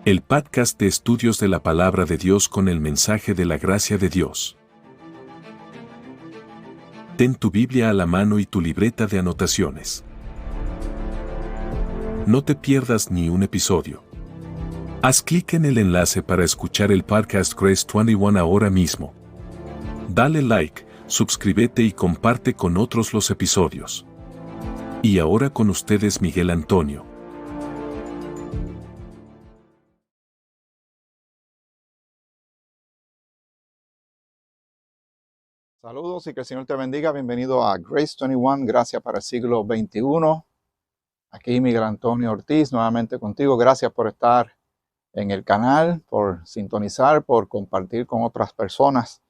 el podcast de estudios de la palabra de Dios con el mensaje de la gracia de Dios. Ten tu Biblia a la mano y tu libreta de anotaciones. No te pierdas ni un episodio. Haz clic en el enlace para escuchar el podcast Grace 21 ahora mismo. Dale like, suscríbete y comparte con otros los episodios. Y ahora con ustedes Miguel Antonio. Saludos y que el Señor te bendiga. Bienvenido a Grace 21, Gracia para el siglo XXI. Aquí Miguel Antonio Ortiz, nuevamente contigo. Gracias por estar en el canal, por sintonizar, por compartir con otras personas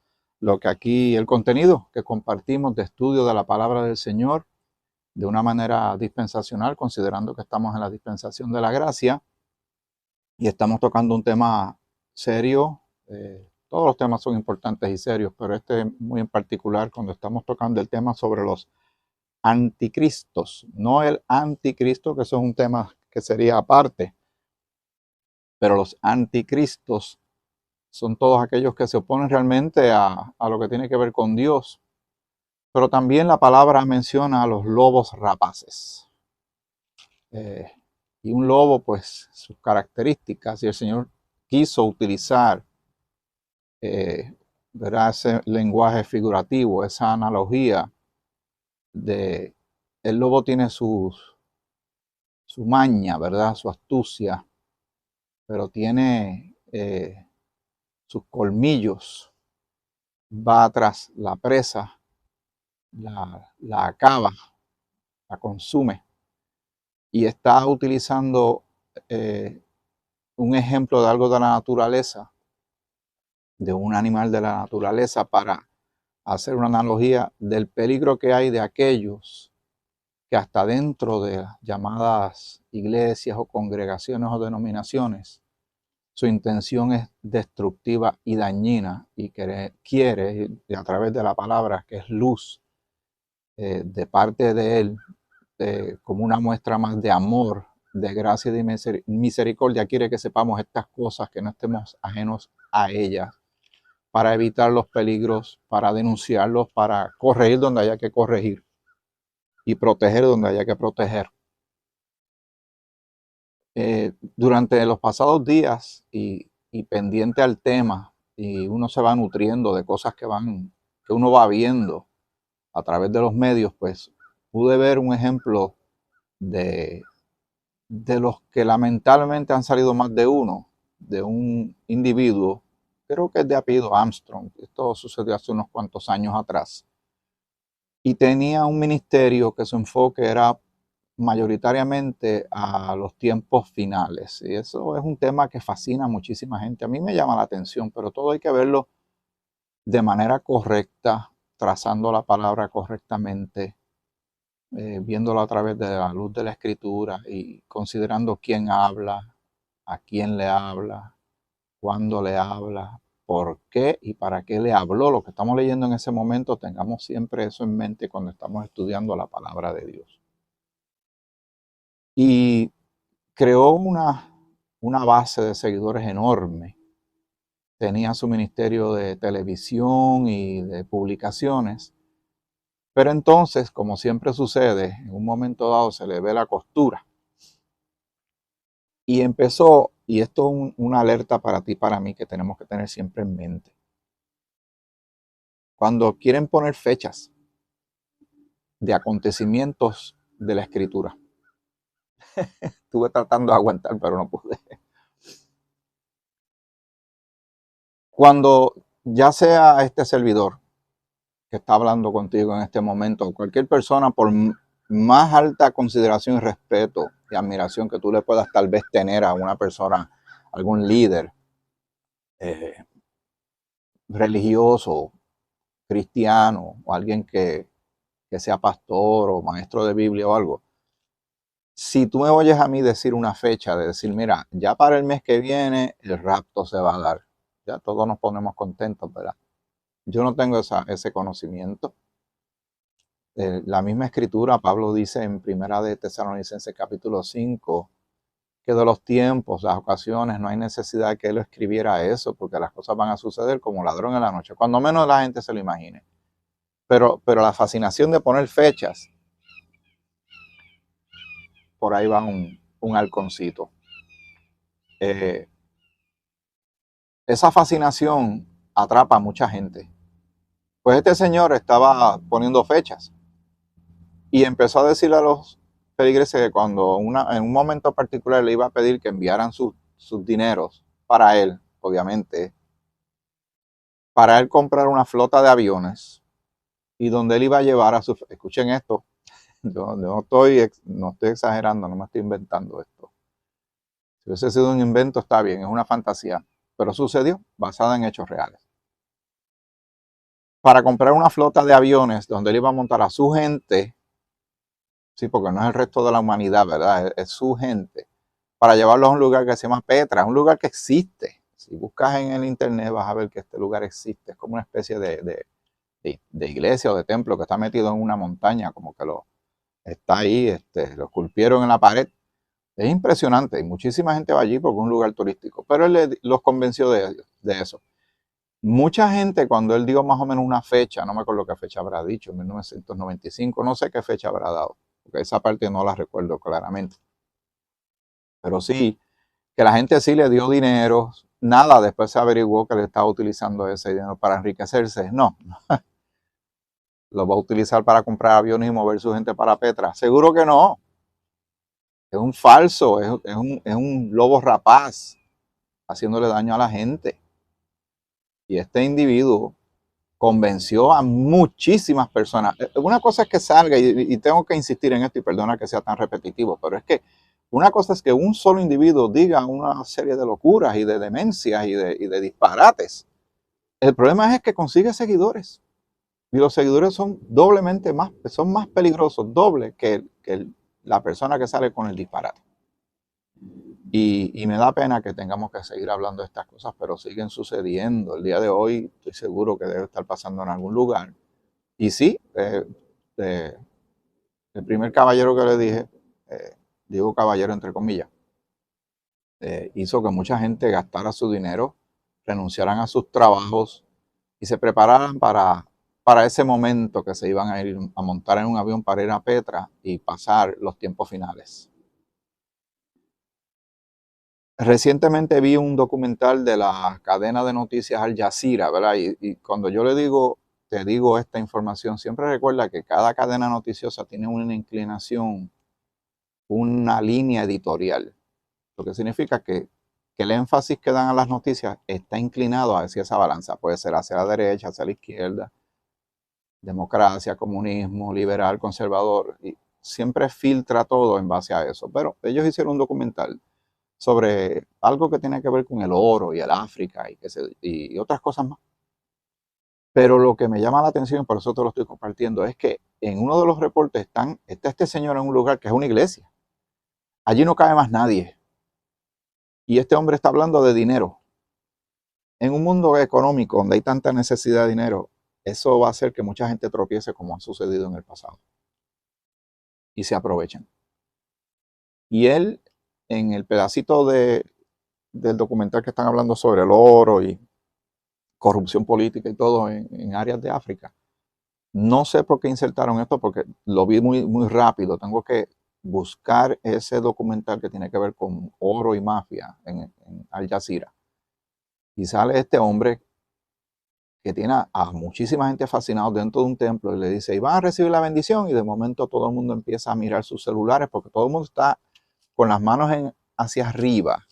el contenido que compartimos de estudio de la palabra del Señor de una manera dispensacional, considerando que estamos en la dispensación de la gracia y estamos tocando un tema serio. Todos los temas son importantes y serios, pero este muy en particular cuando estamos tocando el tema sobre los anticristos, no el anticristo, que eso es un tema que sería aparte, pero los anticristos son todos aquellos que se oponen realmente a lo que tiene que ver con Dios. Pero también la palabra menciona a los lobos rapaces. Y un lobo, pues, sus características, y el Señor quiso utilizar ¿verdad? Ese lenguaje figurativo, esa analogía de el lobo tiene su maña, ¿verdad? Su astucia, pero tiene sus colmillos, va tras la presa, la acaba, la consume, y está utilizando un ejemplo de algo de la naturaleza, de un animal de la naturaleza, para hacer una analogía del peligro que hay de aquellos que hasta dentro de las llamadas iglesias o congregaciones o denominaciones, su intención es destructiva y dañina y quiere a través de la palabra, que es luz, de parte de Él, como una muestra más de amor, de gracia y de misericordia, quiere que sepamos estas cosas, que no estemos ajenos a ellas, para evitar los peligros, para denunciarlos, para corregir donde haya que corregir y proteger donde haya que proteger. Durante los pasados días y pendiente al tema, y uno se va nutriendo de cosas que uno va viendo a través de los medios, pues pude ver un ejemplo de los que lamentablemente han salido más de uno, de un individuo, creo que es de apellido Armstrong. Esto sucedió hace unos cuantos años atrás. Y tenía un ministerio que su enfoque era mayoritariamente a los tiempos finales. Y eso es un tema que fascina a muchísima gente. A mí me llama la atención, pero todo hay que verlo de manera correcta, trazando la palabra correctamente, viéndolo a través de la luz de la Escritura y considerando quién habla, a quién le habla, cuándo le habla, por qué y para qué le habló. Lo que estamos leyendo en ese momento, tengamos siempre eso en mente cuando estamos estudiando la palabra de Dios. Y creó una base de seguidores enorme. Tenía su ministerio de televisión y de publicaciones. Pero entonces, como siempre sucede, en un momento dado se le ve la costura. Y empezó, y esto es una alerta para ti y para mí que tenemos que tener siempre en mente. Cuando quieren poner fechas de acontecimientos de la Escritura. Estuve tratando de aguantar, pero no pude. Cuando ya sea este servidor que está hablando contigo en este momento, cualquier persona, por más alta consideración y respeto y admiración que tú le puedas tal vez tener a una persona, algún líder religioso, cristiano, o alguien que sea pastor o maestro de Biblia o algo, si tú me oyes a mí decir una fecha, de decir, mira, ya para el mes que viene el rapto se va a dar, ya todos nos ponemos contentos, ¿verdad? Yo no tengo ese conocimiento. La misma escritura, Pablo dice en Primera de Tesalonicenses capítulo 5, que de los tiempos, las ocasiones, no hay necesidad de que él escribiera eso, porque las cosas van a suceder como ladrón en la noche, cuando menos la gente se lo imagine. Pero la fascinación de poner fechas, por ahí va un halconcito. Esa fascinación atrapa a mucha gente. Pues este señor estaba poniendo fechas y empezó a decirle a los feligreses que cuando en un momento particular le iba a pedir que enviaran sus dineros para él, obviamente, para él comprar una flota de aviones y donde él iba a llevar a sus... Escuchen esto, yo no estoy exagerando, no me estoy inventando esto. Si hubiese sido un invento está bien, es una fantasía, pero sucedió basada en hechos reales. Para comprar una flota de aviones donde él iba a montar a su gente, sí, porque no es el resto de la humanidad, ¿verdad? Es su gente, para llevarlos a un lugar que se llama Petra, un lugar que existe. Si buscas en el internet vas a ver que este lugar existe, es como una especie de iglesia o de templo que está metido en una montaña, como que está ahí, lo esculpieron en la pared. Es impresionante y muchísima gente va allí porque es un lugar turístico, pero él los convenció de eso. Mucha gente, cuando él dio más o menos una fecha, no me acuerdo qué fecha habrá dicho, 1995, no sé qué fecha habrá dado, porque esa parte no la recuerdo claramente. Pero sí, que la gente sí le dio dinero, nada, después se averiguó que le estaba utilizando ese dinero para enriquecerse. No, lo va a utilizar para comprar aviones y mover su gente para Petra. Seguro que no. Es un falso, es un lobo rapaz haciéndole daño a la gente. Y este individuo convenció a muchísimas personas. Una cosa es que salga, y tengo que insistir en esto, y perdona que sea tan repetitivo, pero es que una cosa es que un solo individuo diga una serie de locuras y de demencias y de disparates. El problema es que consigue seguidores. Y los seguidores son doblemente son más peligrosos, doble que la persona que sale con el disparate. Y me da pena que tengamos que seguir hablando de estas cosas, pero siguen sucediendo. El día de hoy estoy seguro que debe estar pasando en algún lugar. Y sí, el primer caballero que le dije, digo caballero entre comillas, hizo que mucha gente gastara su dinero, renunciaran a sus trabajos y se prepararan para ese momento que se iban a ir a montar en un avión para ir a Petra y pasar los tiempos finales. Recientemente vi un documental de la cadena de noticias Al Jazeera, ¿verdad? Y cuando yo te digo esta información, siempre recuerda que cada cadena noticiosa tiene una inclinación, una línea editorial, lo que significa que el énfasis que dan a las noticias está inclinado hacia esa balanza, puede ser hacia la derecha, hacia la izquierda, democracia, comunismo, liberal, conservador, y siempre filtra todo en base a eso. Pero ellos hicieron un documental sobre algo que tiene que ver con el oro y el África y otras cosas más. Pero lo que me llama la atención, por eso te lo estoy compartiendo, es que en uno de los reportes está este señor en un lugar que es una iglesia. Allí no cabe más nadie. Y este hombre está hablando de dinero. En un mundo económico donde hay tanta necesidad de dinero, eso va a hacer que mucha gente tropiece como ha sucedido en el pasado. Y se aprovechen. Y él, en el pedacito del documental que están hablando sobre el oro y corrupción política y todo en áreas de África, no sé por qué insertaron esto, porque lo vi muy, muy rápido. Tengo que buscar ese documental que tiene que ver con oro y mafia en Al Jazeera. Y sale este hombre que tiene a muchísima gente fascinado dentro de un templo y le dice, y van a recibir la bendición, y de momento todo el mundo empieza a mirar sus celulares porque todo el mundo está con las manos hacia arriba,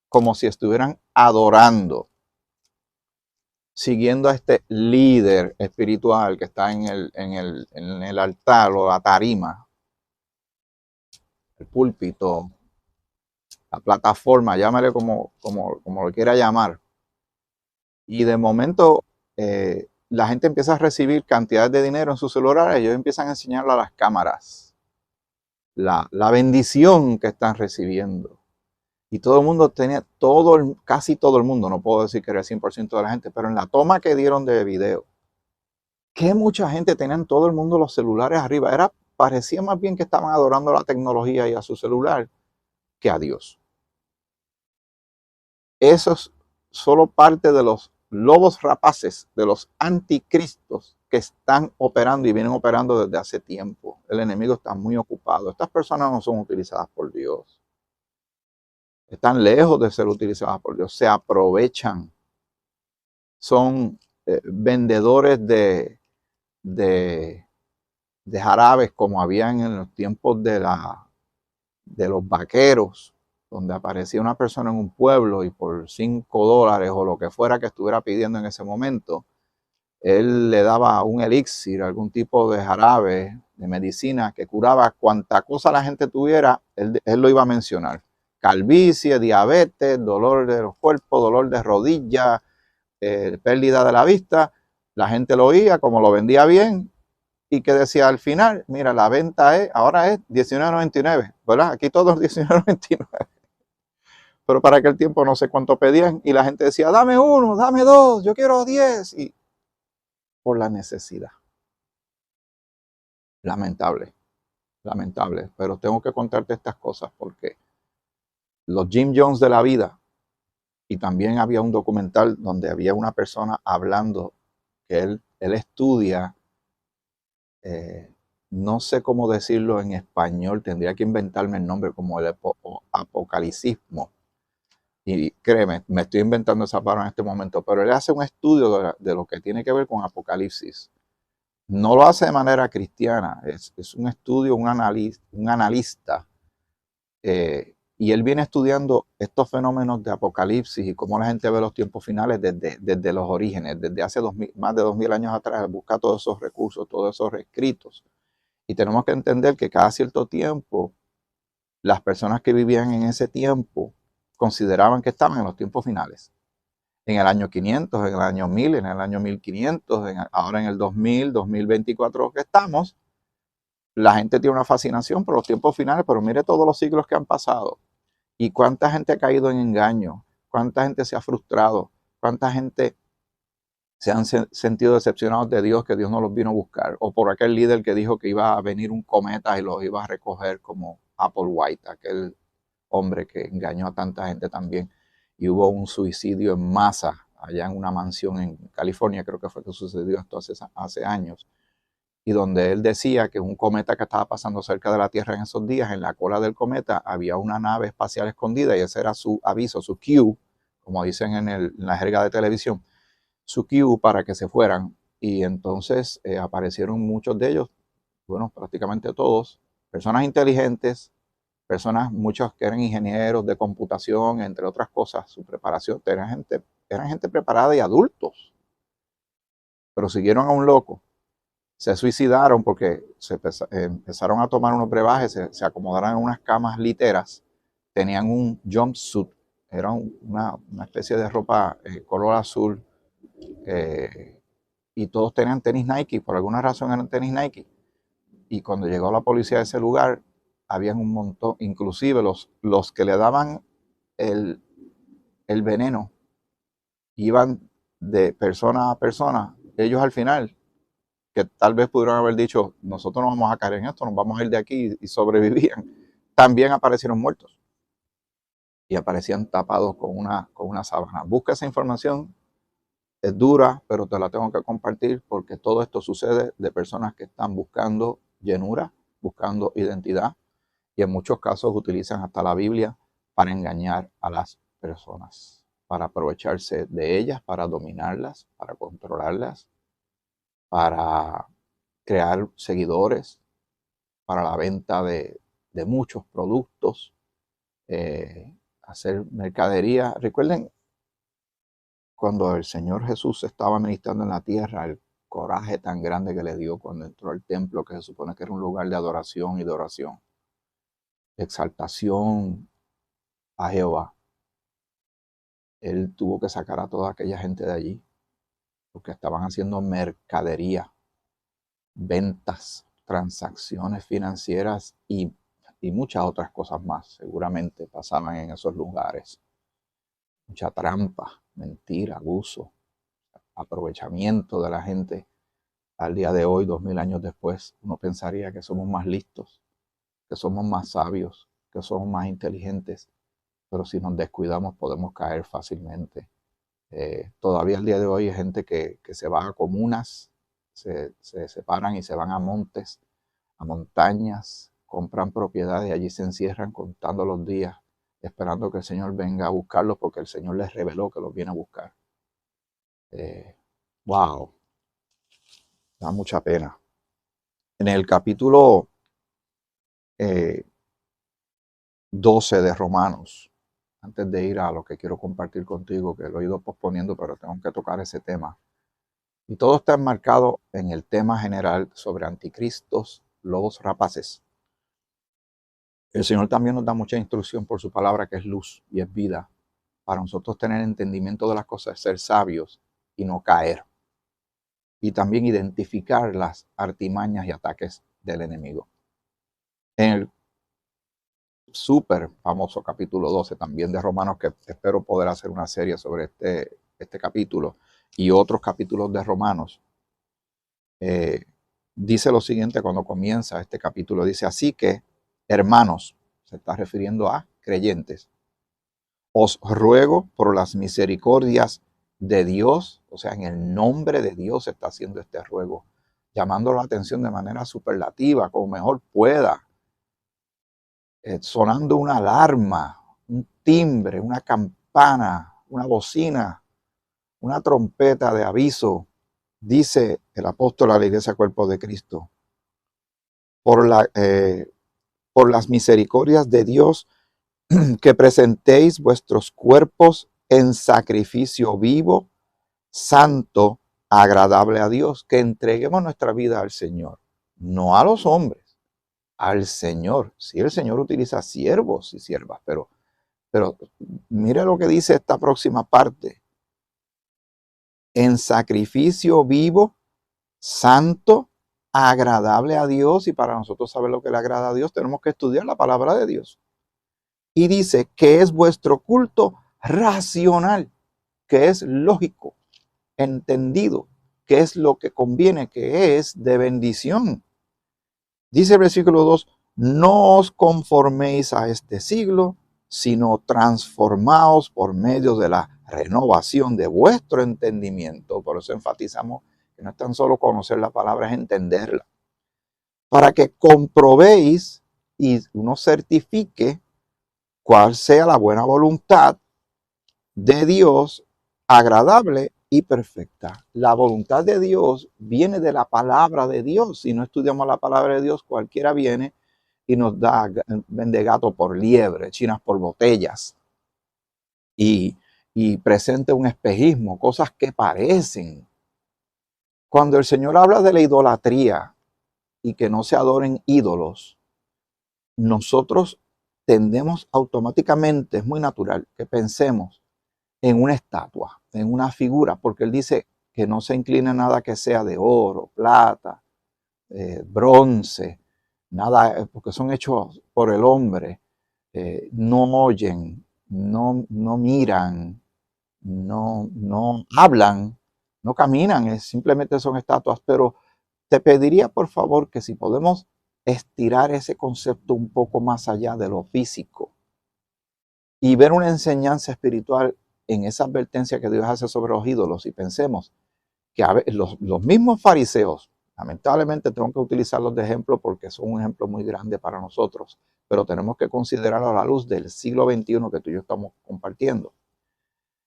como si estuvieran adorando, siguiendo a este líder espiritual que está en el altar o la tarima, el púlpito, la plataforma, llámale como lo quiera llamar. Y de momento la gente empieza a recibir cantidades de dinero en sus celulares y ellos empiezan a enseñarle a las cámaras la bendición que están recibiendo. Y todo el mundo tenía, casi todo el mundo, no puedo decir que era el 100% de la gente, pero en la toma que dieron de video, que mucha gente tenían todo el mundo los celulares arriba. Parecía más bien que estaban adorando la tecnología y a su celular que a Dios. eso es solo parte de los lobos rapaces, de los anticristos que están operando y vienen operando desde hace tiempo. El enemigo está muy ocupado. Estas personas no son utilizadas por Dios. Están lejos de ser utilizadas por Dios. Se aprovechan. Son vendedores de jarabes como habían en los tiempos de los vaqueros, donde aparecía una persona en un pueblo y por $5 o lo que fuera que estuviera pidiendo en ese momento, él le daba un elixir, algún tipo de jarabe, de medicina que curaba cuanta cosa la gente tuviera, él lo iba a mencionar. Calvicie, diabetes, dolor de los cuerpos, dolor de rodillas, pérdida de la vista. La gente lo oía, como lo vendía bien, y que decía al final, mira, la venta ahora es $19.99, ¿verdad? Aquí todo es $19.99. Pero para aquel tiempo no sé cuánto pedían y la gente decía, dame uno, dame dos, yo quiero 10. Y por la necesidad. Lamentable, lamentable. Pero tengo que contarte estas cosas porque los Jim Jones de la vida, y también había un documental donde había una persona hablando que él estudia, no sé cómo decirlo en español, tendría que inventarme el nombre, como el apocalicismo. Y créeme, me estoy inventando esa palabra en este momento, pero él hace un estudio de lo que tiene que ver con Apocalipsis. No lo hace de manera cristiana, es un estudio, un analista, y él viene estudiando estos fenómenos de Apocalipsis y cómo la gente ve los tiempos finales desde los orígenes, desde hace más de 2000 años atrás, busca todos esos recursos, todos esos escritos. Y tenemos que entender que cada cierto tiempo, las personas que vivían en ese tiempo consideraban que estaban en los tiempos finales. En el año 500, en el año 1000, en el año 1500, ahora en el 2000, 2024 que estamos, la gente tiene una fascinación por los tiempos finales, pero mire todos los siglos que han pasado y cuánta gente ha caído en engaño, cuánta gente se ha frustrado, cuánta gente se han sentido decepcionados de Dios, que Dios no los vino a buscar, o por aquel líder que dijo que iba a venir un cometa y los iba a recoger, como Applewhite, aquel hombre que engañó a tanta gente también. Y hubo un suicidio en masa allá en una mansión en California, creo que fue que sucedió esto hace años, y donde él decía que un cometa que estaba pasando cerca de la Tierra en esos días, en la cola del cometa había una nave espacial escondida y ese era su aviso, su cue, como dicen en la jerga de televisión, su cue para que se fueran. Y entonces aparecieron muchos de ellos, bueno, prácticamente todos, personas inteligentes, personas, muchos que eran ingenieros de computación, entre otras cosas, su preparación, eran gente preparada y adultos, pero siguieron a un loco. Se suicidaron porque empezaron a tomar unos brebajes, se acomodaron en unas camas literas, tenían un jumpsuit, era una especie de ropa color azul, y todos tenían tenis Nike, por alguna razón eran tenis Nike. Y cuando llegó la policía a ese lugar, habían un montón, inclusive los que le daban el veneno, iban de persona a persona. Ellos al final, que tal vez pudieron haber dicho, nosotros no vamos a caer en esto, nos vamos a ir de aquí, y sobrevivían, también aparecieron muertos y aparecían tapados con una sábana. Busca esa información, es dura, pero te la tengo que compartir porque todo esto sucede de personas que están buscando llenura, buscando identidad, y en muchos casos utilizan hasta la Biblia para engañar a las personas, para aprovecharse de ellas, para dominarlas, para controlarlas, para crear seguidores, para la venta de muchos productos, hacer mercadería. Recuerden cuando el Señor Jesús estaba ministrando en la tierra, el coraje tan grande que le dio cuando entró al templo, que se supone que era un lugar de adoración y de oración, exaltación a Jehová. Él tuvo que sacar a toda aquella gente de allí, porque estaban haciendo mercadería, ventas, transacciones financieras y muchas otras cosas más. Seguramente pasaban en esos lugares. Mucha trampa, mentira, abuso, aprovechamiento de la gente. Al día de hoy, 2000 años después, uno pensaría que somos más listos, que somos más sabios, que somos más inteligentes, pero si nos descuidamos podemos caer fácilmente. Todavía al día de hoy hay gente que se va a comunas, se separan y se van a montes, a montañas, compran propiedades y allí se encierran contando los días, esperando que el Señor venga a buscarlos porque el Señor les reveló que los viene a buscar. Wow, da mucha pena. En el capítulo 12 de Romanos, antes de ir a lo que quiero compartir contigo, que lo he ido posponiendo, pero tengo que tocar ese tema. Y todo está enmarcado en el tema general sobre anticristos, lobos rapaces. El Señor también nos da mucha instrucción por su palabra, que es luz y es vida, para nosotros tener entendimiento de las cosas, ser sabios y no caer. Y también identificar las artimañas y ataques del enemigo. En el súper famoso capítulo 12 también de Romanos, que espero poder hacer una serie sobre este capítulo y otros capítulos de Romanos, dice lo siguiente cuando comienza este capítulo. Dice, así que, hermanos, se está refiriendo a creyentes, os ruego por las misericordias de Dios, o sea, en el nombre de Dios se está haciendo este ruego, llamando la atención de manera superlativa, como mejor pueda, sonando una alarma, un timbre, una campana, una bocina, una trompeta de aviso, dice el apóstol a la iglesia cuerpo de Cristo, por las misericordias de Dios, que presentéis vuestros cuerpos en sacrificio vivo, santo, agradable a Dios, que entreguemos nuestra vida al Señor, no a los hombres, al Señor. Sí, el Señor utiliza siervos y siervas, pero mire lo que dice esta próxima parte. En sacrificio vivo, santo, agradable a Dios, y para nosotros saber lo que le agrada a Dios, tenemos que estudiar la palabra de Dios. Y dice que es vuestro culto racional, que es lógico, entendido, que es lo que conviene, que es de bendición. Dice el versículo 2, no os conforméis a este siglo, sino transformaos por medio de la renovación de vuestro entendimiento. Por eso enfatizamos que no es tan solo conocer la palabra, es entenderla. Para que comprobéis y uno certifique cuál sea la buena voluntad de Dios, agradable y perfecta. La voluntad de Dios viene de la palabra de Dios. Si no estudiamos la palabra de Dios, cualquiera viene y nos vende gato por liebre, chinas por botellas, y presenta un espejismo, cosas que parecen. Cuando el Señor habla de la idolatría y que no se adoren ídolos, nosotros tendemos automáticamente, es muy natural, que pensemos en una estatua, en una figura, porque Él dice que no se inclina nada que sea de oro, plata, bronce, nada, porque son hechos por el hombre, no oyen, no miran, no hablan, no caminan, simplemente son estatuas. Pero te pediría por favor que si podemos estirar ese concepto un poco más allá de lo físico y ver una enseñanza espiritual en esa advertencia que Dios hace sobre los ídolos, y pensemos que los mismos fariseos, lamentablemente tengo que utilizarlos de ejemplo porque son un ejemplo muy grande para nosotros, pero tenemos que considerarlo a la luz del siglo XXI que tú y yo estamos compartiendo.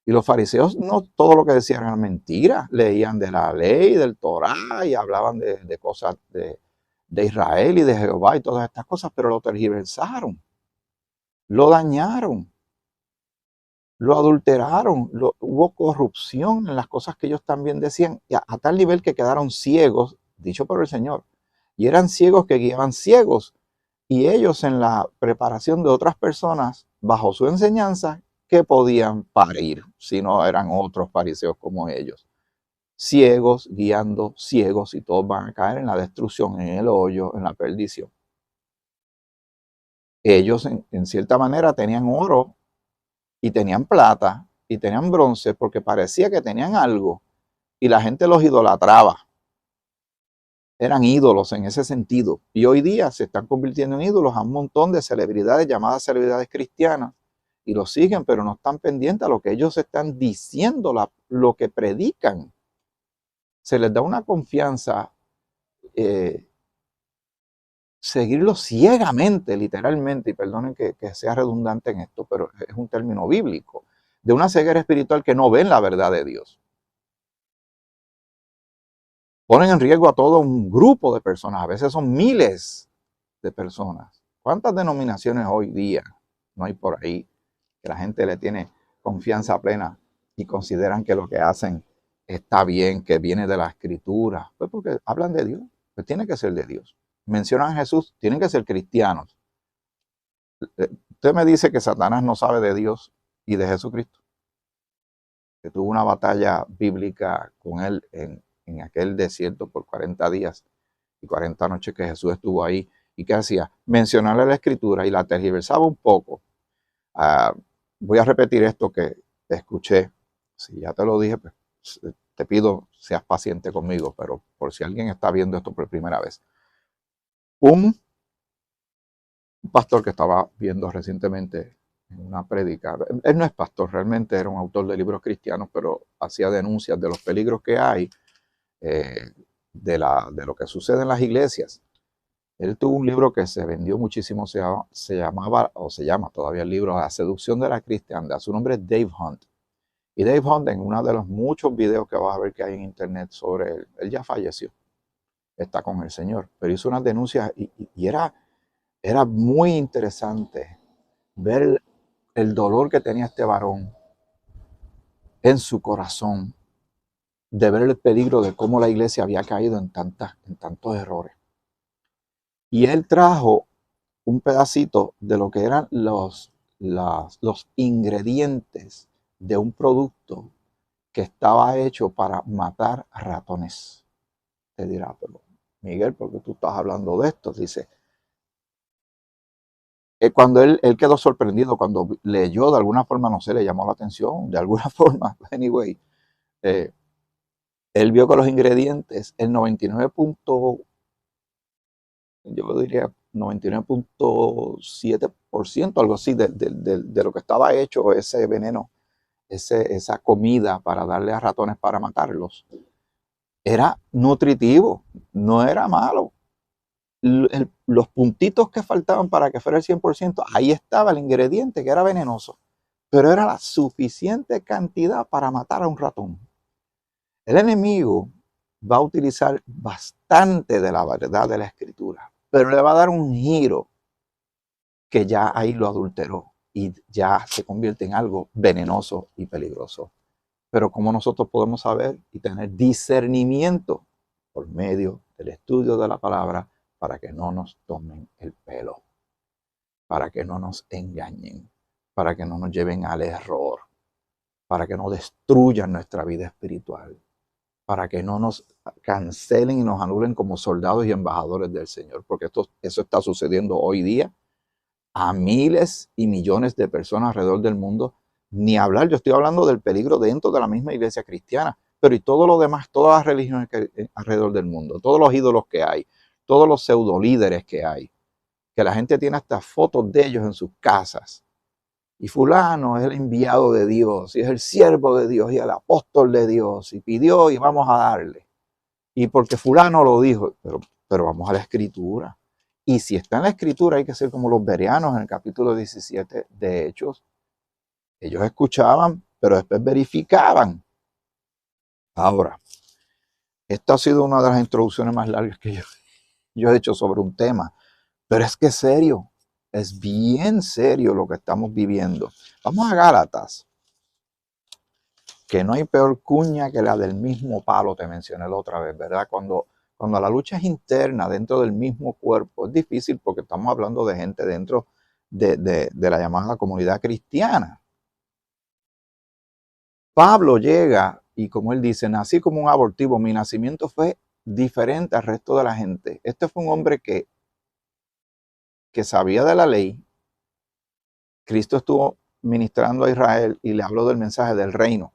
Y los fariseos no todo lo que decían era mentira, leían de la ley, del Torá, y hablaban de cosas de Israel y de Jehová y todas estas cosas, pero lo tergiversaron, lo dañaron, lo adulteraron, hubo corrupción en las cosas que ellos también decían, a tal nivel que quedaron ciegos, dicho por el Señor, y eran ciegos que guiaban ciegos, y ellos en la preparación de otras personas, bajo su enseñanza, que podían parir si no eran otros fariseos como ellos. Ciegos, guiando ciegos, y todos van a caer en la destrucción, en el hoyo, en la perdición. Ellos en cierta manera tenían oro y tenían plata y tenían bronce porque parecía que tenían algo y la gente los idolatraba. Eran ídolos en ese sentido. Y hoy día se están convirtiendo en ídolos a un montón de celebridades llamadas celebridades cristianas y lo siguen, pero no están pendientes a lo que ellos están diciendo, lo que predican. Se les da una confianza, seguirlo ciegamente, literalmente, y perdonen que sea redundante en esto, pero es un término bíblico, de una ceguera espiritual que no ven la verdad de Dios. Ponen en riesgo a todo un grupo de personas, a veces son miles de personas. ¿Cuántas denominaciones hoy día no hay por ahí que la gente le tiene confianza plena y consideran que lo que hacen está bien, que viene de la escritura? Pues porque hablan de Dios, pues tiene que ser de Dios. Mencionan a Jesús, tienen que ser cristianos. Usted me dice que Satanás no sabe de Dios y de Jesucristo, que tuvo una batalla bíblica con él en aquel desierto por 40 días y 40 noches que Jesús estuvo ahí. ¿Y qué hacía? Mencionarle la escritura y la tergiversaba un poco. Voy a repetir esto que escuché. Si ya te lo dije, pues te pido seas paciente conmigo, pero por si alguien está viendo esto por primera vez. Un pastor que estaba viendo recientemente en una prédica, él no es pastor, realmente era un autor de libros cristianos, pero hacía denuncias de los peligros que hay de lo que sucede en las iglesias. Él tuvo un libro que se vendió muchísimo, se llama todavía el libro La seducción de la cristiandad. Su nombre es Dave Hunt. Y Dave Hunt, en uno de los muchos videos que vas a ver que hay en internet sobre él ya falleció, está con el Señor, pero hizo unas denuncias y era muy interesante ver el dolor que tenía este varón en su corazón, de ver el peligro de cómo la iglesia había caído en tantos errores. Y él trajo un pedacito de lo que eran los ingredientes de un producto que estaba hecho para matar ratones. Te dirá, pero Miguel, ¿por qué tú estás hablando de esto? Dice, cuando él quedó sorprendido, cuando leyó de alguna forma, no sé, le llamó la atención, de alguna forma, anyway, él vio que los ingredientes, el 99. Yo diría 99.7%, algo así, de lo que estaba hecho ese veneno, esa comida para darle a ratones para matarlos, era nutritivo, no era malo. Los puntitos que faltaban para que fuera el 100%, ahí estaba el ingrediente que era venenoso, pero era la suficiente cantidad para matar a un ratón. El enemigo va a utilizar bastante de la verdad de la escritura, pero le va a dar un giro que ya ahí lo adulteró y ya se convierte en algo venenoso y peligroso. Pero ¿cómo nosotros podemos saber y tener discernimiento? Por medio del estudio de la palabra, para que no nos tomen el pelo, para que no nos engañen, para que no nos lleven al error, para que no destruyan nuestra vida espiritual, para que no nos cancelen y nos anulen como soldados y embajadores del Señor, porque eso está sucediendo hoy día a miles y millones de personas alrededor del mundo. Ni hablar, yo estoy hablando del peligro dentro de la misma iglesia cristiana, pero y todo lo demás, todas las religiones alrededor del mundo, todos los ídolos que hay, todos los pseudo líderes que hay, que la gente tiene hasta fotos de ellos en sus casas. Y fulano es el enviado de Dios, y es el siervo de Dios, y el apóstol de Dios, y pidió y vamos a darle. Y porque fulano lo dijo, pero vamos a la escritura. Y si está en la escritura, hay que ser como los bereanos en el capítulo 17 de Hechos. Ellos escuchaban, pero después verificaban. Ahora, esta ha sido una de las introducciones más largas que yo he hecho sobre un tema. Pero es que es serio, es bien serio lo que estamos viviendo. Vamos a Gálatas, que no hay peor cuña que la del mismo palo, te mencioné la otra vez, ¿verdad? Cuando la lucha es interna dentro del mismo cuerpo, es difícil porque estamos hablando de gente dentro de la llamada comunidad cristiana. Pablo llega y como él dice, nací como un abortivo, mi nacimiento fue diferente al resto de la gente. Este fue un hombre que sabía de la ley. Cristo estuvo ministrando a Israel y le habló del mensaje del reino.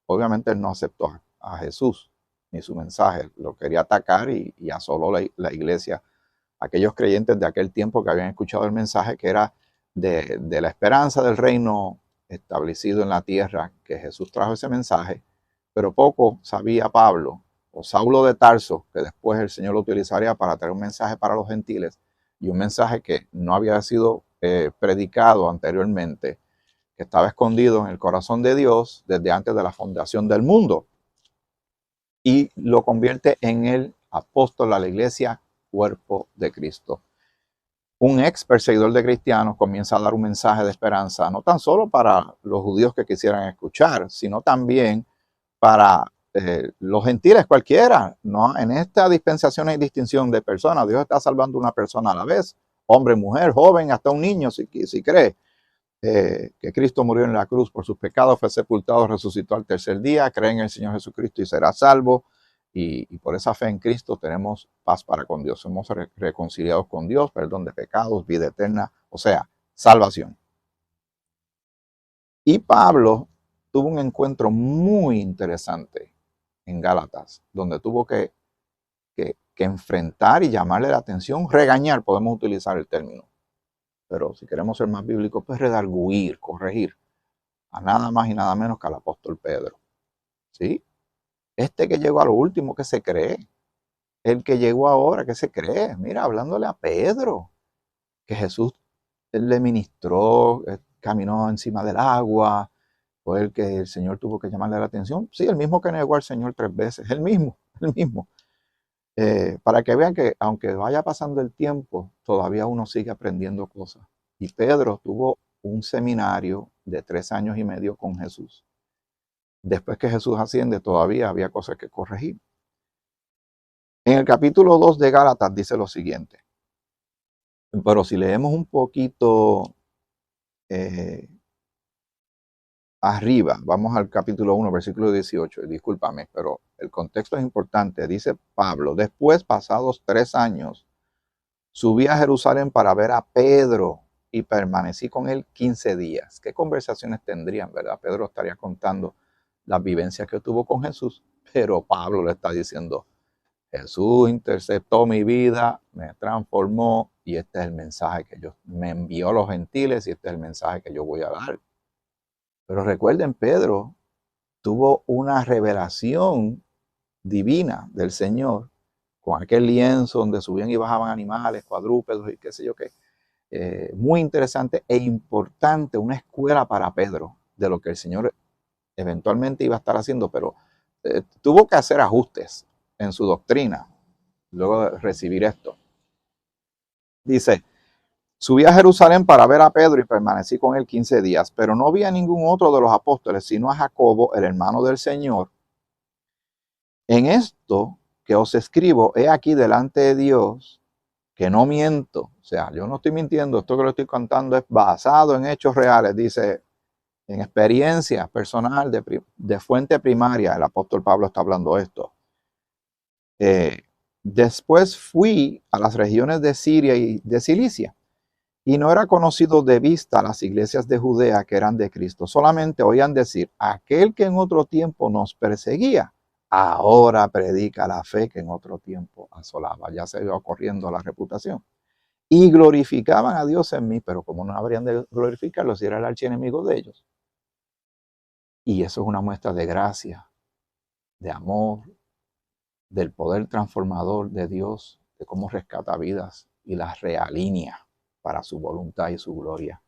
Obviamente él no aceptó a Jesús ni su mensaje, lo quería atacar y asoló la iglesia. Aquellos creyentes de aquel tiempo que habían escuchado el mensaje que era de la esperanza del reino establecido en la tierra, que Jesús trajo ese mensaje, pero poco sabía Pablo o Saulo de Tarso, que después el Señor lo utilizaría para traer un mensaje para los gentiles, y un mensaje que no había sido predicado anteriormente, que estaba escondido en el corazón de Dios desde antes de la fundación del mundo, y lo convierte en el apóstol a la iglesia, cuerpo de Cristo. Un ex perseguidor de cristianos comienza a dar un mensaje de esperanza, no tan solo para los judíos que quisieran escuchar, sino también para los gentiles cualquiera. ¿No? En esta dispensación hay distinción de personas. Dios está salvando una persona a la vez, hombre, mujer, joven, hasta un niño, si cree que Cristo murió en la cruz por sus pecados, fue sepultado, resucitó al tercer día, cree en el Señor Jesucristo y será salvo. Y por esa fe en Cristo tenemos paz para con Dios. Somos reconciliados con Dios, perdón de pecados, vida eterna, o sea, salvación. Y Pablo tuvo un encuentro muy interesante en Gálatas, donde tuvo que enfrentar y llamarle la atención, regañar, podemos utilizar el término. Pero si queremos ser más bíblicos, pues redarguir, corregir a nada más y nada menos que al apóstol Pedro. ¿Sí? Este que llegó a lo último, que se cree. El que llegó ahora, que se cree. Mira, hablándole a Pedro, que Jesús le ministró, caminó encima del agua, fue el que el Señor tuvo que llamarle la atención. Sí, el mismo que negó al Señor 3 veces, el mismo. Para que vean que aunque vaya pasando el tiempo, todavía uno sigue aprendiendo cosas. Y Pedro tuvo un seminario de 3 años y medio con Jesús. Después que Jesús asciende, todavía había cosas que corregir. En el capítulo 2 de Gálatas dice lo siguiente. Pero si leemos un poquito arriba, vamos al capítulo 1, versículo 18, discúlpame, pero el contexto es importante. Dice Pablo, después, pasados 3 años, subí a Jerusalén para ver a Pedro y permanecí con él 15 días. ¿Qué conversaciones tendrían, verdad? Pedro estaría contando las vivencias que tuvo con Jesús, pero Pablo le está diciendo, Jesús interceptó mi vida, me transformó y este es el mensaje que me envió a los gentiles y este es el mensaje que yo voy a dar. Pero recuerden, Pedro tuvo una revelación divina del Señor con aquel lienzo donde subían y bajaban animales, cuadrúpedos y qué sé yo qué. Muy interesante e importante, una escuela para Pedro de lo que el Señor eventualmente iba a estar haciendo, pero tuvo que hacer ajustes en su doctrina luego de recibir esto. Dice, subí a Jerusalén para ver a Pedro y permanecí con él 15 días, pero no vi a ningún otro de los apóstoles, sino a Jacobo, el hermano del Señor. En esto que os escribo, he aquí delante de Dios, que no miento. O sea, yo no estoy mintiendo, esto que lo estoy contando es basado en hechos reales, dice, en experiencia personal de fuente primaria. El apóstol Pablo está hablando de esto. Después fui a las regiones de Siria y de Cilicia, y no era conocido de vista las iglesias de Judea que eran de Cristo. Solamente oían decir, aquel que en otro tiempo nos perseguía, ahora predica la fe que en otro tiempo asolaba. Ya se iba corriendo la reputación. Y glorificaban a Dios en mí, pero como no habrían de glorificarlo si era el archienemigo de ellos. Y eso es una muestra de gracia, de amor, del poder transformador de Dios, de cómo rescata vidas y las realinea para su voluntad y su gloria.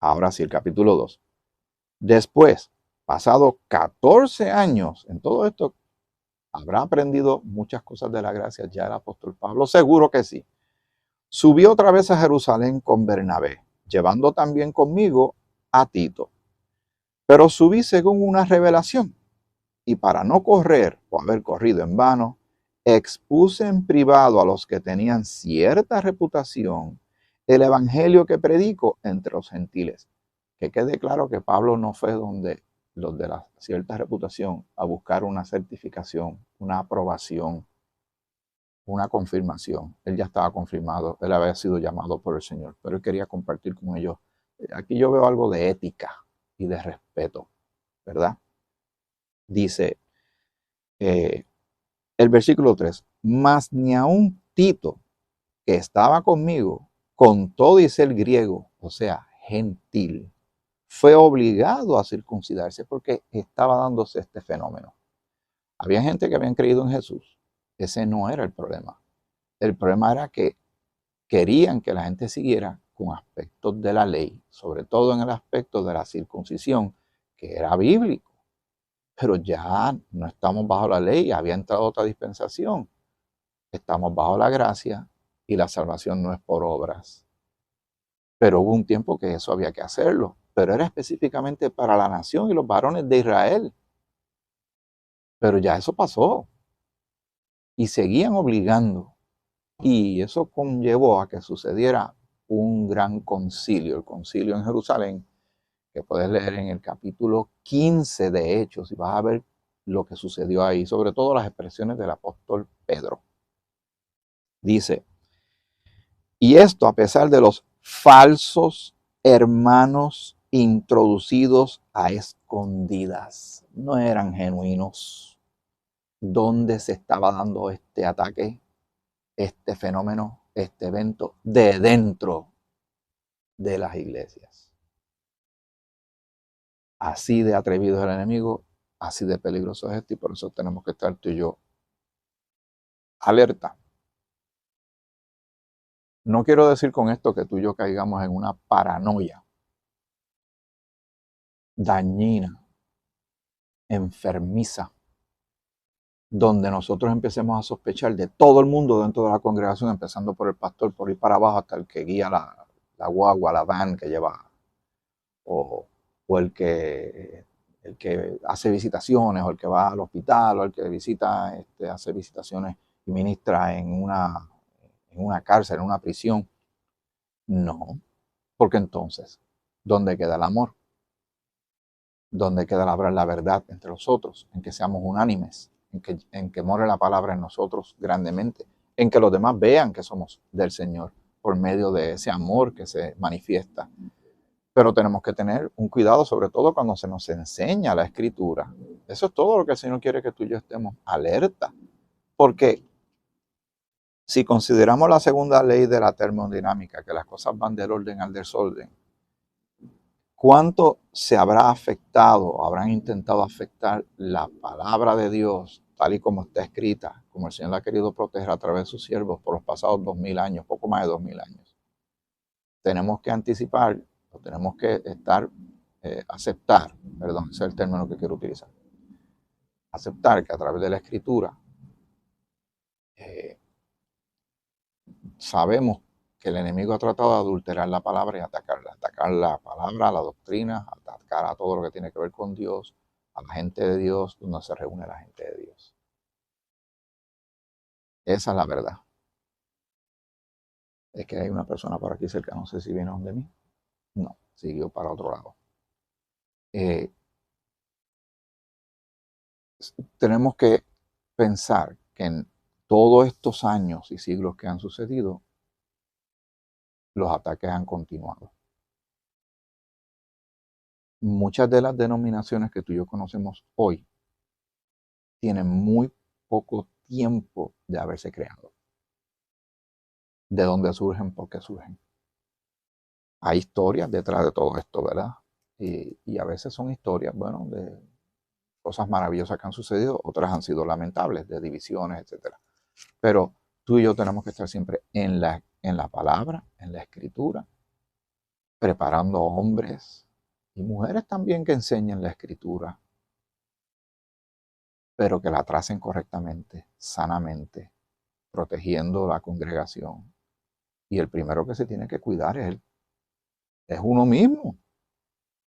Ahora sí, el capítulo 2. Después, pasado 14 años, en todo esto, ¿habrá aprendido muchas cosas de la gracia ya el apóstol Pablo? Seguro que sí. Subió otra vez a Jerusalén con Bernabé, llevando también conmigo a Tito. Pero subí según una revelación, y para no correr o haber corrido en vano, expuse en privado a los que tenían cierta reputación el evangelio que predico entre los gentiles. Que quede claro que Pablo no fue donde los de la cierta reputación a buscar una certificación, una aprobación, una confirmación. Él ya estaba confirmado, él había sido llamado por el Señor, pero él quería compartir con ellos. Aquí yo veo algo de ética y de respeto, ¿verdad? Dice el versículo 3, mas ni aun Tito, que estaba conmigo, con todo y ser griego, o sea, gentil, fue obligado a circuncidarse porque estaba dándose este fenómeno. Había gente que habían creído en Jesús. Ese no era el problema. El problema era que querían que la gente siguiera con aspectos de la ley, sobre todo en el aspecto de la circuncisión, que era bíblico. Pero ya no estamos bajo la ley, había entrado otra dispensación. Estamos bajo la gracia y la salvación no es por obras. Pero hubo un tiempo que eso había que hacerlo, pero era específicamente para la nación y los varones de Israel. Pero ya eso pasó y seguían obligando. Y eso conllevó a que sucediera un gran concilio, el concilio en Jerusalén, que puedes leer en el capítulo 15 de Hechos y vas a ver lo que sucedió ahí, sobre todo las expresiones del apóstol Pedro. Dice, y esto a pesar de los falsos hermanos introducidos a escondidas, no eran genuinos. ¿Dónde se estaba dando este ataque, este fenómeno, este evento? De dentro de las iglesias. Así de atrevido es el enemigo, así de peligroso es esto, y por eso tenemos que estar tú y yo alerta. No quiero decir con esto que tú y yo caigamos en una paranoia dañina, enfermiza, donde nosotros empecemos a sospechar de todo el mundo dentro de la congregación, empezando por el pastor, por ir para abajo hasta el que guía la guagua, la van que lleva, o el que hace visitaciones, o el que va al hospital, o el que visita, hace visitaciones y ministra en una cárcel, en una prisión. No, porque entonces, ¿dónde queda el amor? ¿Dónde queda la verdad entre los otros? En que seamos unánimes, en que more la palabra en nosotros grandemente, en que los demás vean que somos del Señor por medio de ese amor que se manifiesta. Pero tenemos que tener un cuidado, sobre todo cuando se nos enseña la Escritura. Eso es todo lo que el Señor quiere, que tú y yo estemos alerta. Porque si consideramos la segunda ley de la termodinámica, que las cosas van del orden al desorden, ¿cuánto se habrá afectado, habrán intentado afectar la palabra de Dios, tal y como está escrita, como el Señor la ha querido proteger a través de sus siervos por los pasados 2000 años, poco más de 2000 años? Tenemos que anticipar, o tenemos que aceptar, perdón, ese es el término que quiero utilizar, aceptar que a través de la Escritura sabemos que el enemigo ha tratado de adulterar la palabra y atacar la palabra, la doctrina, atacar a todo lo que tiene que ver con Dios, a la gente de Dios, donde se reúne la gente de Dios. Esa es la verdad. Es que hay una persona por aquí cerca, no sé si viene donde mí. No, siguió para otro lado. Tenemos que pensar que en todos estos años y siglos que han sucedido, los ataques han continuado. Muchas de las denominaciones que tú y yo conocemos hoy tienen muy poco tiempo de haberse creado. ¿De dónde surgen? ¿Por qué surgen? Hay historias detrás de todo esto, ¿verdad? Y a veces son historias, bueno, de cosas maravillosas que han sucedido, otras han sido lamentables, de divisiones, etc. Pero tú y yo tenemos que estar siempre en la palabra, en la escritura, preparando hombres y mujeres también que enseñen la escritura, pero que la tracen correctamente, sanamente, protegiendo la congregación. Y el primero que se tiene que cuidar es uno mismo,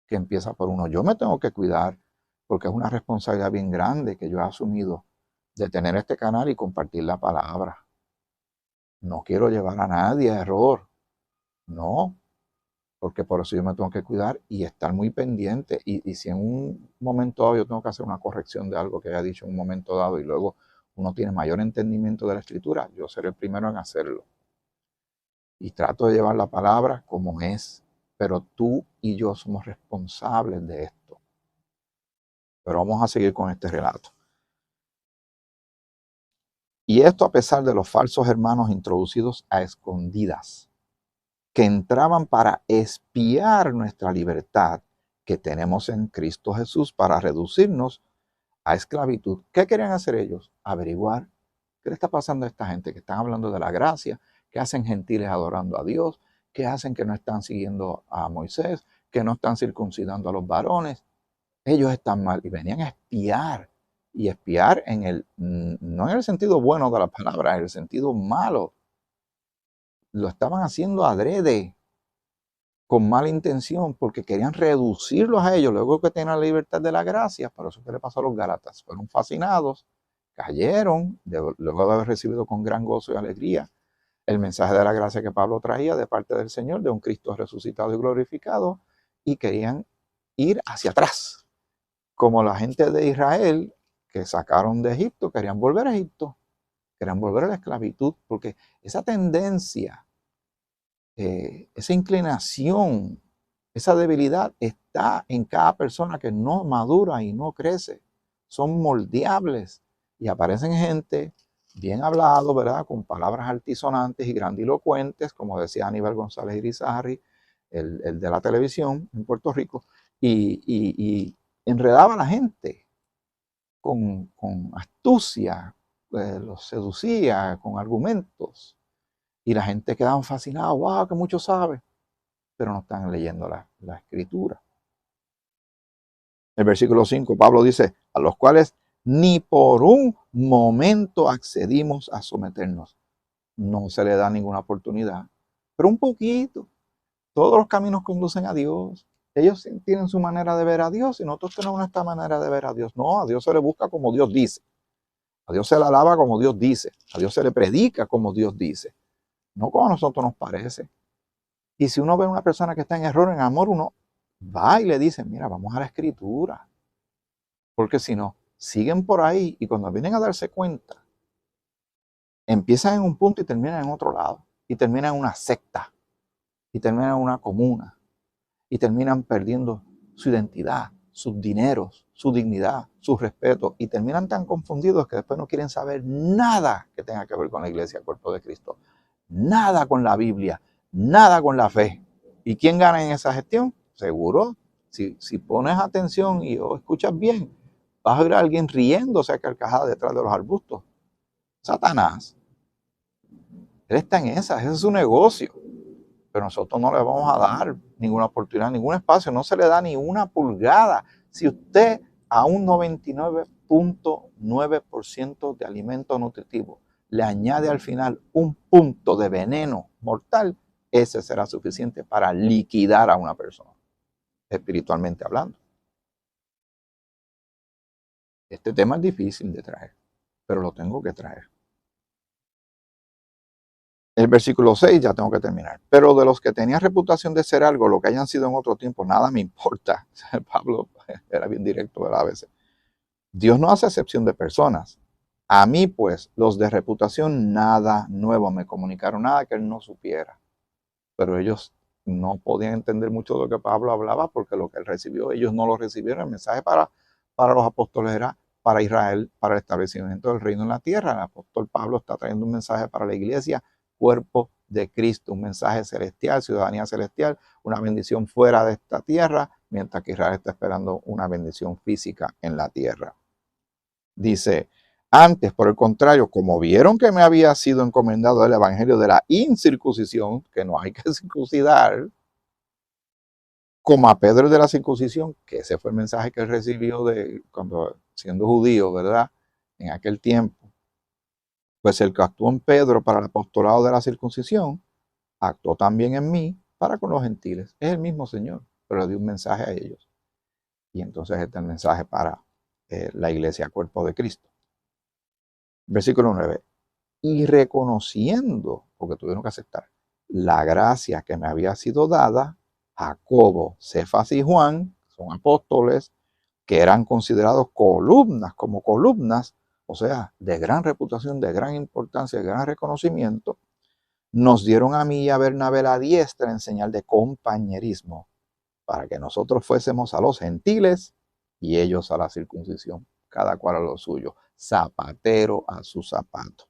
que empieza por uno. Yo me tengo que cuidar porque es una responsabilidad bien grande que yo he asumido de tener este canal y compartir la palabra. No quiero llevar a nadie a error, no, porque por eso yo me tengo que cuidar y estar muy pendiente. Y si en un momento dado yo tengo que hacer una corrección de algo que haya dicho en un momento dado y luego uno tiene mayor entendimiento de la escritura, yo seré el primero en hacerlo. Y trato de llevar la palabra como es, pero tú y yo somos responsables de esto. Pero vamos a seguir con este relato. Y esto a pesar de los falsos hermanos introducidos a escondidas. que entraban para espiar nuestra libertad que tenemos en Cristo Jesús para reducirnos a esclavitud. ¿Qué querían hacer ellos? Averiguar qué le está pasando a esta gente que están hablando de la gracia, que hacen gentiles adorando a Dios, que hacen que no están siguiendo a Moisés, que no están circuncidando a los varones. Ellos están mal y venían a espiar. Y espiar no en el sentido bueno de la palabra, en el sentido malo. Lo estaban haciendo adrede, con mala intención, porque querían reducirlos a ellos, luego que tenían la libertad de la gracia. Por eso que le pasó a los Gálatas. Fueron fascinados, cayeron, luego de haber recibido con gran gozo y alegría el mensaje de la gracia que Pablo traía de parte del Señor, de un Cristo resucitado y glorificado, y querían ir hacia atrás, como la gente de Israel que sacaron de Egipto, querían volver a Egipto, querían volver a la esclavitud, porque esa tendencia, esa inclinación, esa debilidad está en cada persona que no madura y no crece. Son moldeables y aparecen gente bien hablado, ¿verdad? Con palabras altisonantes y grandilocuentes, como decía Aníbal González Irizarry, el de la televisión en Puerto Rico, y enredaba a la gente con astucia, los seducía con argumentos. Y la gente quedaba fascinada, wow, que mucho sabe, pero no están leyendo la escritura. El versículo 5, Pablo dice, a los cuales ni por un momento accedimos a someternos. No se le da ninguna oportunidad, pero un poquito. Todos los caminos conducen a Dios. Ellos tienen su manera de ver a Dios y nosotros tenemos nuestra manera de ver a Dios. No, a Dios se le busca como Dios dice. A Dios se le alaba como Dios dice. A Dios se le predica como Dios dice. No como a nosotros nos parece. Y si uno ve a una persona que está en error, en amor, uno va y le dice, mira, vamos a la escritura. Porque si no, siguen por ahí y cuando vienen a darse cuenta, empiezan en un punto y terminan en otro lado. Y terminan en una secta. Y terminan en una comuna. Y terminan perdiendo su identidad, sus dineros, su dignidad, su respeto. Y terminan tan confundidos que después no quieren saber nada que tenga que ver con la iglesia, el cuerpo de Cristo. Nada con la Biblia. Nada con la fe. ¿Y quién gana en esa gestión? Seguro, si pones atención y escuchas bien, vas a oír a alguien riéndose a carcajada detrás de los arbustos. Satanás. Él está en esa, ese es su negocio. Pero nosotros no le vamos a dar ninguna oportunidad, ningún espacio, no se le da ni una pulgada. Si usted a un 99.9% de alimento nutritivo le añade al final un punto de veneno mortal, ese será suficiente para liquidar a una persona, espiritualmente hablando. Este tema es difícil de traer, pero lo tengo que traer. El versículo 6, ya tengo que terminar. Pero de los que tenían reputación de ser algo, lo que hayan sido en otro tiempo, nada me importa. Pablo era bien directo, ¿verdad? A veces. Dios no hace excepción de personas. A mí, pues, los de reputación, nada nuevo me comunicaron, nada que él no supiera. Pero ellos no podían entender mucho de lo que Pablo hablaba porque lo que él recibió, ellos no lo recibieron. El mensaje para los apóstoles era para Israel, para el establecimiento del reino en la tierra. El apóstol Pablo está trayendo un mensaje para la iglesia, cuerpo de Cristo, un mensaje celestial, ciudadanía celestial, una bendición fuera de esta tierra, mientras que Israel está esperando una bendición física en la tierra. Dice, antes, por el contrario, como vieron que me había sido encomendado el evangelio de la incircuncisión, que no hay que circuncidar, como a Pedro de la circuncisión, que ese fue el mensaje que él recibió cuando siendo judío, ¿verdad? En aquel tiempo. Pues el que actuó en Pedro para el apostolado de la circuncisión, actuó también en mí para con los gentiles. Es el mismo Señor, pero le dio un mensaje a ellos. Y entonces este es el mensaje para la iglesia, cuerpo de Cristo. Versículo 9. Y reconociendo, porque tuvieron que aceptar, la gracia que me había sido dada, Jacobo, Cefas y Juan, son apóstoles, que eran considerados columnas, como columnas, o sea, de gran reputación, de gran importancia, de gran reconocimiento, nos dieron a mí y a Bernabé la diestra en señal de compañerismo, para que nosotros fuésemos a los gentiles y ellos a la circuncisión, cada cual a lo suyo, zapatero a su zapato.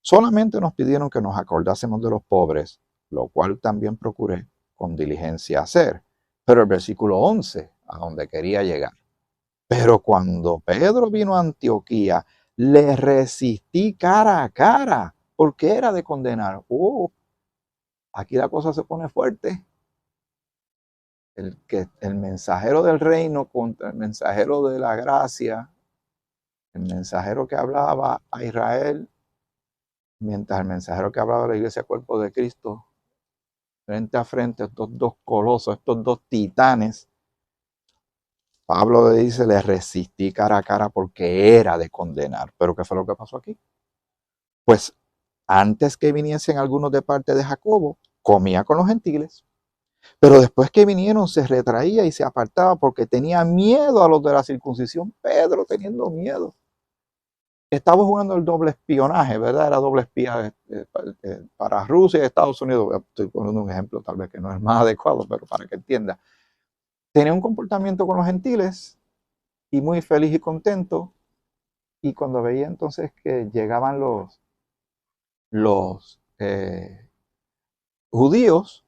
Solamente nos pidieron que nos acordásemos de los pobres, lo cual también procuré con diligencia hacer. Pero el versículo 11, a donde quería llegar. Pero cuando Pedro vino a Antioquía, le resistí cara a cara, porque era de condenar. Aquí la cosa se pone fuerte. El mensajero del reino contra el mensajero de la gracia, el mensajero que hablaba a Israel, mientras el mensajero que hablaba a la iglesia cuerpo de Cristo, frente a frente, estos dos colosos, estos dos titanes, Pablo le dice, le resistí cara a cara porque era de condenar. ¿Pero qué fue lo que pasó aquí? Pues antes que viniesen algunos de parte de Jacobo, comía con los gentiles. Pero después que vinieron se retraía y se apartaba porque tenía miedo a los de la circuncisión. Pedro teniendo miedo. Estaba jugando el doble espionaje, ¿verdad? Era doble espía para Rusia y Estados Unidos. Estoy poniendo un ejemplo tal vez que no es más adecuado, pero para que entienda. Tenía un comportamiento con los gentiles y muy feliz y contento. Y cuando veía entonces que llegaban los judíos,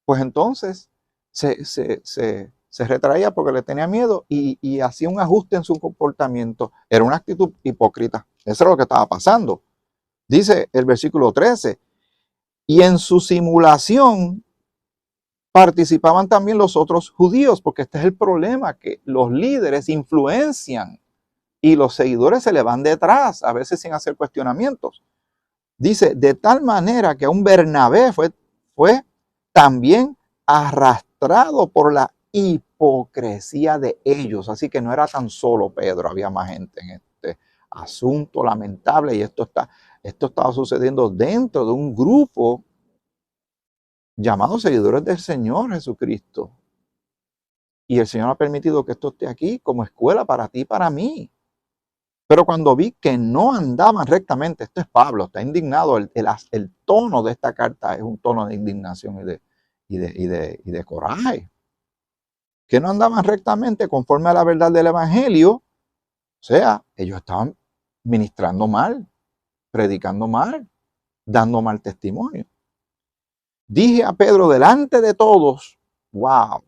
pues entonces se retraía porque le tenía miedo y hacía un ajuste en su comportamiento. Era una actitud hipócrita. Eso es lo que estaba pasando. Dice el versículo 13, y en su simulación participaban también los otros judíos, porque este es el problema, que los líderes influencian y los seguidores se le van detrás, a veces sin hacer cuestionamientos. Dice, de tal manera que un Bernabé fue también arrastrado por la hipocresía de ellos. Así que no era tan solo Pedro, había más gente en este asunto lamentable y esto estaba sucediendo dentro de un grupo llamado seguidores del Señor Jesucristo. Y el Señor ha permitido que esto esté aquí como escuela para ti y para mí. Pero cuando vi que no andaban rectamente, esto es Pablo, está indignado, el tono de esta carta es un tono de indignación y de coraje. Que no andaban rectamente conforme a la verdad del Evangelio, o sea, ellos estaban ministrando mal, predicando mal, dando mal testimonio. Dije a Pedro delante de todos, wow,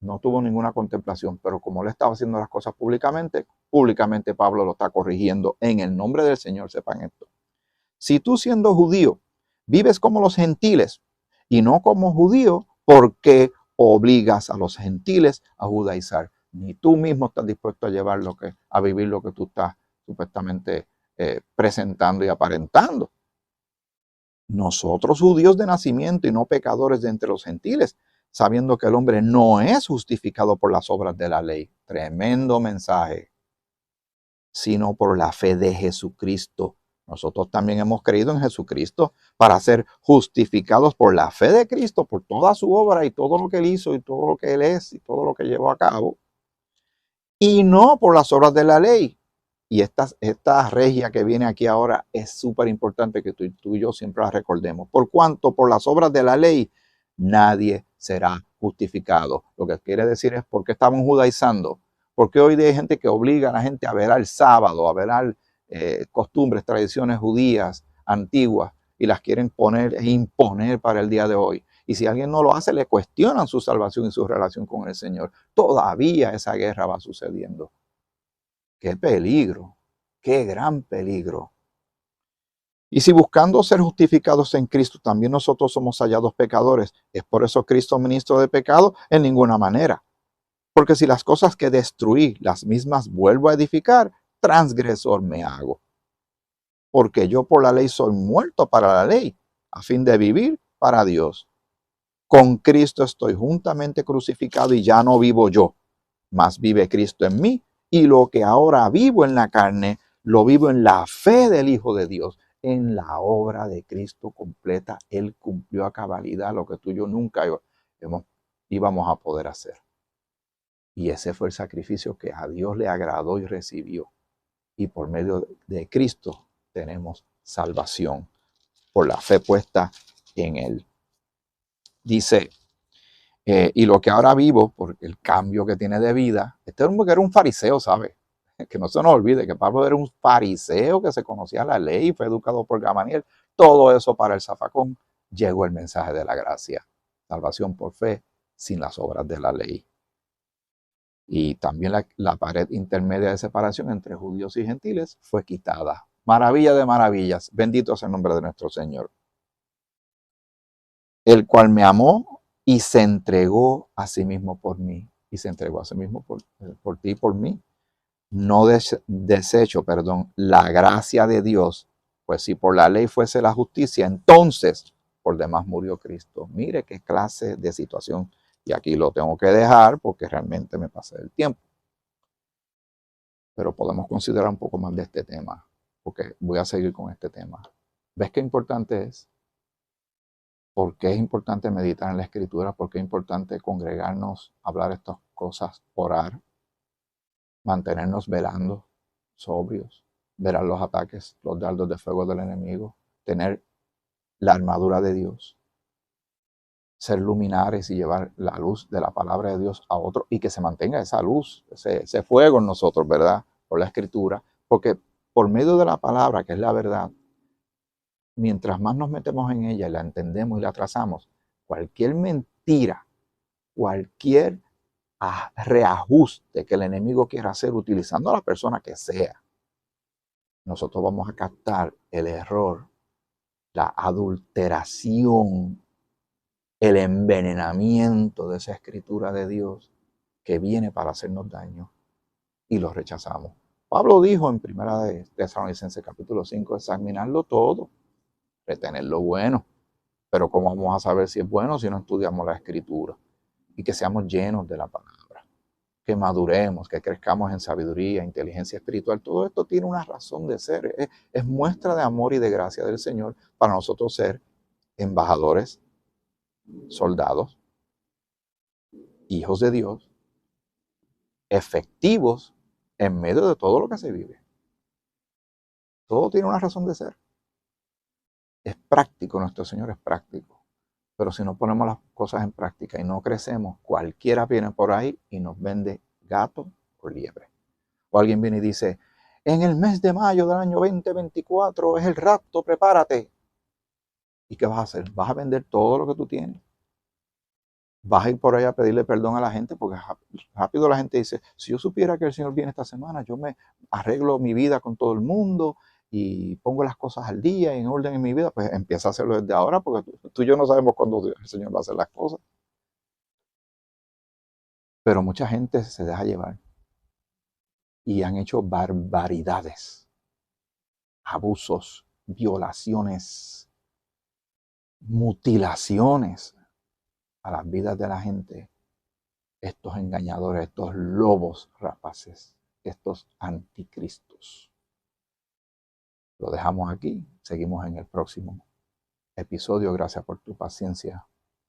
no tuvo ninguna contemplación, pero como le estaba haciendo las cosas públicamente Pablo lo está corrigiendo en el nombre del Señor, sepan esto. Si tú siendo judío vives como los gentiles y no como judío, ¿por qué obligas a los gentiles a judaizar? Ni tú mismo estás dispuesto a vivir lo que tú estás supuestamente presentando y aparentando. Nosotros judíos de nacimiento y no pecadores de entre los gentiles, sabiendo que el hombre no es justificado por las obras de la ley. Tremendo mensaje. Sino por la fe de Jesucristo. Nosotros también hemos creído en Jesucristo para ser justificados por la fe de Cristo, por toda su obra y todo lo que él hizo y todo lo que él es y todo lo que llevó a cabo. Y no por las obras de la ley. Y esta regia que viene aquí ahora es súper importante que tú y yo siempre la recordemos. Por cuanto por las obras de la ley nadie será justificado. Lo que quiere decir es por qué estamos judaizando. Porque hoy hay gente que obliga a la gente a velar el sábado, a velar costumbres, tradiciones judías antiguas y las quieren poner e imponer para el día de hoy. Y si alguien no lo hace, le cuestionan su salvación y su relación con el Señor. Todavía esa guerra va sucediendo. ¡Qué peligro! ¡Qué gran peligro! Y si buscando ser justificados en Cristo, también nosotros somos hallados pecadores, ¿es por eso Cristo ministro de pecado? En ninguna manera. Porque si las cosas que destruí, las mismas vuelvo a edificar, transgresor me hago. Porque yo por la ley soy muerto para la ley, a fin de vivir para Dios. Con Cristo estoy juntamente crucificado y ya no vivo yo, mas vive Cristo en mí. Y lo que ahora vivo en la carne, lo vivo en la fe del Hijo de Dios, en la obra de Cristo completa. Él cumplió a cabalidad lo que tú y yo nunca íbamos a poder hacer. Y ese fue el sacrificio que a Dios le agradó y recibió. Y por medio de Cristo tenemos salvación por la fe puesta en Él. Dice, y lo que ahora vivo, por el cambio que tiene de vida, este hombre que era un fariseo, ¿sabe? Que no se nos olvide que Pablo era un fariseo que se conocía la ley, fue educado por Gamaliel. Todo eso para el zafacón llegó el mensaje de la gracia. Salvación por fe, sin las obras de la ley. Y también la pared intermedia de separación entre judíos y gentiles fue quitada. Maravilla de maravillas. Bendito sea el nombre de nuestro Señor. El cual me amó y se entregó a sí mismo por mí. Y se entregó a sí mismo por ti y por mí. No desecho, la gracia de Dios. Pues si por la ley fuese la justicia, entonces por demás murió Cristo. Mire qué clase de situación. Y aquí lo tengo que dejar porque realmente me pasé el tiempo. Pero podemos considerar un poco más de este tema, porque voy a seguir con este tema. ¿Ves qué importante es? ¿Por qué es importante meditar en la Escritura? ¿Por qué es importante congregarnos, hablar estas cosas, orar, mantenernos velando, sobrios, ver los ataques, los dardos de fuego del enemigo, tener la armadura de Dios, ser luminares y llevar la luz de la palabra de Dios a otro y que se mantenga esa luz, ese fuego en nosotros, ¿verdad? Por la Escritura, porque por medio de la palabra, que es la verdad, mientras más nos metemos en ella y la entendemos y la trazamos, cualquier mentira, cualquier reajuste que el enemigo quiera hacer utilizando a la persona que sea, nosotros vamos a captar el error, la adulteración, el envenenamiento de esa escritura de Dios que viene para hacernos daño y lo rechazamos. Pablo dijo en 1 Tesalonicenses capítulo 5, examinarlo todo, retener lo bueno. Pero ¿cómo vamos a saber si es bueno si no estudiamos la escritura? Y que seamos llenos de la palabra, que maduremos, que crezcamos en sabiduría, inteligencia espiritual. Todo esto tiene una razón de ser. Es muestra de amor y de gracia del Señor para nosotros ser embajadores, soldados, hijos de Dios, efectivos en medio de todo lo que se vive. Todo tiene una razón de ser. Es práctico, nuestro Señor es práctico. Pero si no ponemos las cosas en práctica y no crecemos, cualquiera viene por ahí y nos vende gato o liebre. O alguien viene y dice, en el mes de mayo del año 2024 es el rapto, prepárate. ¿Y qué vas a hacer? ¿Vas a vender todo lo que tú tienes? ¿Vas a ir por ahí a pedirle perdón a la gente? Porque rápido la gente dice, si yo supiera que el Señor viene esta semana, yo me arreglo mi vida con todo el mundo y pongo las cosas al día y en orden en mi vida. Pues empieza a hacerlo desde ahora, porque tú y yo no sabemos cuándo el Señor va a hacer las cosas. Pero mucha gente se deja llevar y han hecho barbaridades, abusos, violaciones, mutilaciones a las vidas de la gente. Estos engañadores, estos lobos rapaces, estos anticristos. Lo dejamos aquí, seguimos en el próximo episodio. Gracias por tu paciencia,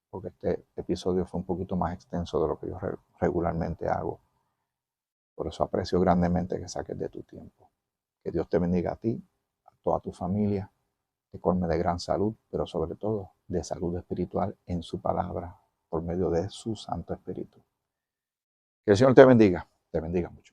porque este episodio fue un poquito más extenso de lo que yo regularmente hago. Por eso aprecio grandemente que saques de tu tiempo. Que Dios te bendiga a ti, a toda tu familia, te colme de gran salud, pero sobre todo de salud espiritual en su palabra, por medio de su Santo Espíritu. Que el Señor te bendiga mucho.